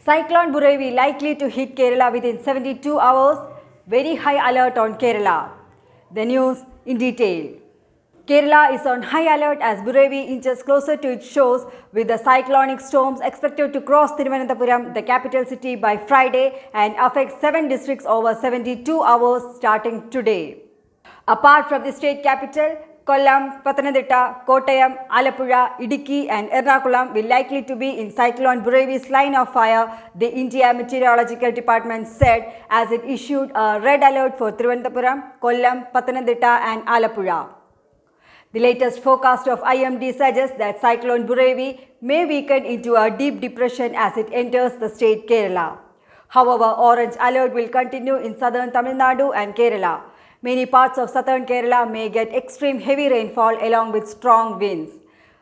Cyclone Buravi likely to hit Kerala within 72 hours. Very high alert on Kerala. The news in detail. Kerala is on high alert as Buravi inches closer to its shores, with the cyclonic storms expected to cross Thiruvananthapuram, the capital city, by Friday and affect 7 districts over 72 hours starting today. Apart from the state capital, Kollam, Pathanamthitta, Kottayam, Alappuzha, Idukki and Ernakulam will likely to be in Cyclone Buravi's line of fire, the India Meteorological Department said as it issued a red alert for Thiruvananthapuram, Kollam, Pathanamthitta and Alappuzha. The latest forecast of IMD suggests that Cyclone Buravi may weaken into a deep depression as it enters the state Kerala. However, orange alert will continue in southern Tamil Nadu and Kerala. Many parts of southern Kerala may get extreme heavy rainfall along with strong winds.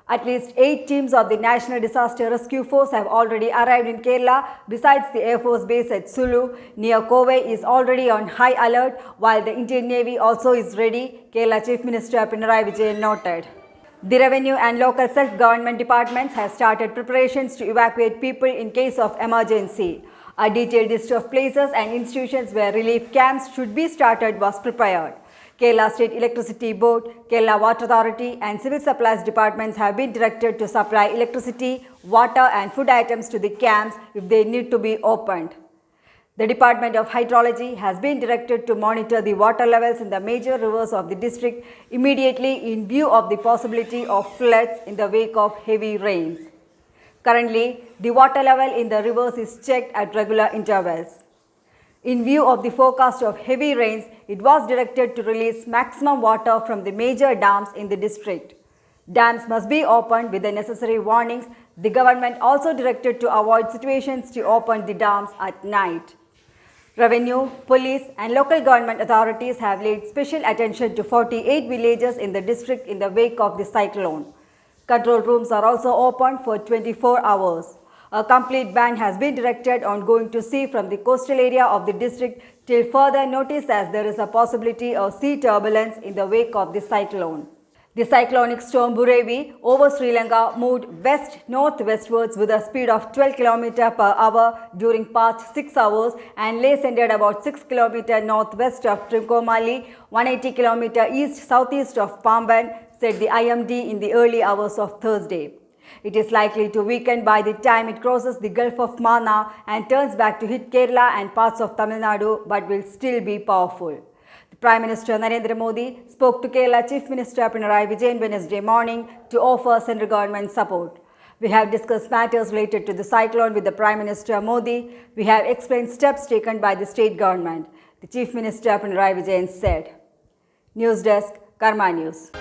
At least 8 teams of the National Disaster Rescue Force have already arrived in Kerala. Besides, the Air Force base at Sulu near Kovai is already on high alert, while the Indian Navy also is ready, Kerala Chief Minister Pinarayi Vijayan noted. The Revenue and Local Self-Government Departments have started preparations to evacuate people in case of emergency. A detailed list of places and institutions where relief camps should be started was prepared. Kerala State Electricity Board, Kerala Water Authority and Civil Supplies Departments have been directed to supply electricity, water and food items to the camps if they need to be opened. The Department of Hydrology has been directed to monitor the water levels in the major rivers of the district immediately in view of the possibility of floods in the wake of heavy rains. Currently, the water level in the rivers is checked at regular intervals. In view of the forecast of heavy rains, it was directed to release maximum water from the major dams in the district. Dams must be opened with the necessary warnings. The government also directed to avoid situations to open the dams at night. Revenue, police and local government authorities have laid special attention to 48 villages in the district in the wake of the cyclone. Control rooms are also opened for 24 hours. A complete ban has been directed on going to sea from the coastal area of the district till further notice, as there is a possibility of sea turbulence in the wake of the cyclone. The cyclonic storm Buravi over Sri Lanka moved west-northwestwards with a speed of 12 km per hour during past 6 hours and lay centered about 6 km northwest of Trincomalee, 180 km east-southeast of Pamban, said the IMD in the early hours of Thursday. It is likely to weaken by the time it crosses the Gulf of Mannar and turns back to hit Kerala and parts of Tamil Nadu, but will still be powerful. The Prime Minister Narendra Modi spoke to Kerala Chief Minister Pinarayi Vijayan Wednesday morning to offer central government support. We have discussed matters related to the cyclone with the Prime Minister Modi. We have explained steps taken by the state government, the Chief Minister Pinarayi Vijayan said. News Desk, Karma News.